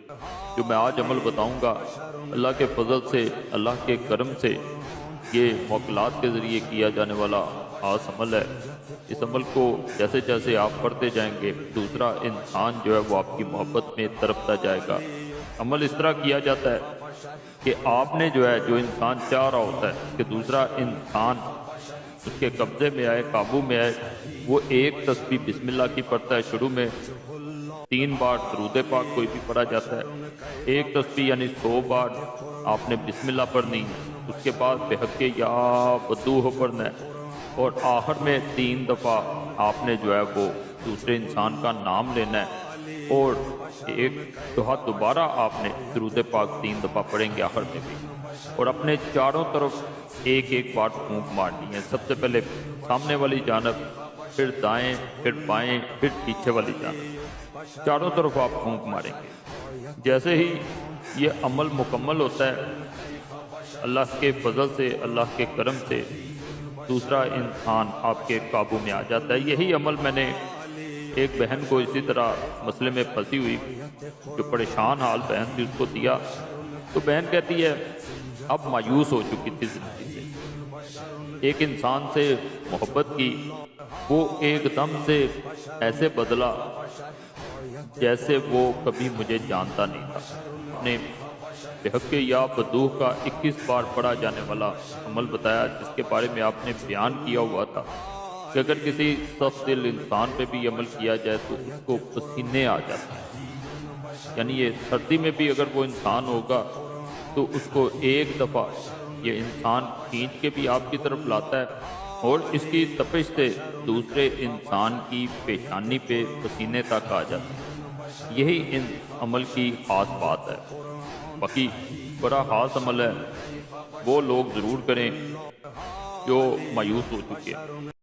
جو میں آج عمل بتاؤں گا، اللہ کے فضل سے، اللہ کے کرم سے یہ موکلات کے ذریعے کیا جانے والا خاص عمل ہے۔ اس عمل کو جیسے جیسے آپ پڑھتے جائیں گے، دوسرا انسان جو ہے وہ آپ کی محبت میں تڑپتا جائے گا۔ عمل اس طرح کیا جاتا ہے کہ آپ نے جو ہے، جو انسان چاہ رہا ہوتا ہے کہ دوسرا انسان اس کے قبضے میں آئے، قابو میں آئے، وہ ایک تسبیح بسم اللہ کی پڑھتا ہے شروع میں، 3 بار درود پاک کوئی بھی پڑھا جاتا ہے، ایک تسبیح یعنی 100 بار آپ نے بسم اللہ پڑھنی، اس کے بعد بحق یا بدوح پڑھنا ہے، اور آخر میں 3 دفعہ آپ نے جو ہے وہ دوسرے انسان کا نام لینا ہے، اور ایک دفعہ دوبارہ آپ نے درود پاک 3 دفعہ پڑھیں گے آخر میں بھی، اور اپنے چاروں طرف ایک ایک بار پھونک مارنی ہے۔ سب سے پہلے سامنے والی جانب، پھر دائیں، پھر بائیں، پھر پیچھے والی جانب، چاروں طرف آپ پھونک ماریں گے۔ جیسے ہی یہ عمل مکمل ہوتا ہے، اللہ کے فضل سے، اللہ کے کرم سے دوسرا انسان آپ کے قابو میں آ جاتا ہے۔ یہی عمل میں نے ایک بہن کو اسی طرح مسئلے میں پھنسی ہوئی، جو پریشان حال بہن تھی، اس کو دیا، تو بہن کہتی ہے اب مایوس ہو چکی تھی زندگی سے، ایک انسان سے محبت کی، وہ ایک دم سے ایسے بدلا جیسے وہ کبھی مجھے جانتا نہیں تھا۔ نے بحق یا بدوح کا 21 بار پڑھا جانے والا عمل بتایا، جس کے بارے میں آپ نے بیان کیا ہوا تھا کہ اگر کسی سخت دل انسان پہ بھی عمل کیا جائے تو اس کو پسینے آ جاتے ہیں، یعنی یہ سردی میں بھی اگر وہ انسان ہوگا تو اس کو ایک دفعہ یہ انسان کھینچ کے بھی آپ کی طرف لاتا ہے، اور اس کی تپش سے دوسرے انسان کی پیشانی پہ پسینے تک آ جاتے ہیں۔ یہی ان عمل کی خاص بات ہے۔ باقی بڑا خاص عمل ہے، وہ لوگ ضرور کریں جو مایوس ہو چکے ہیں۔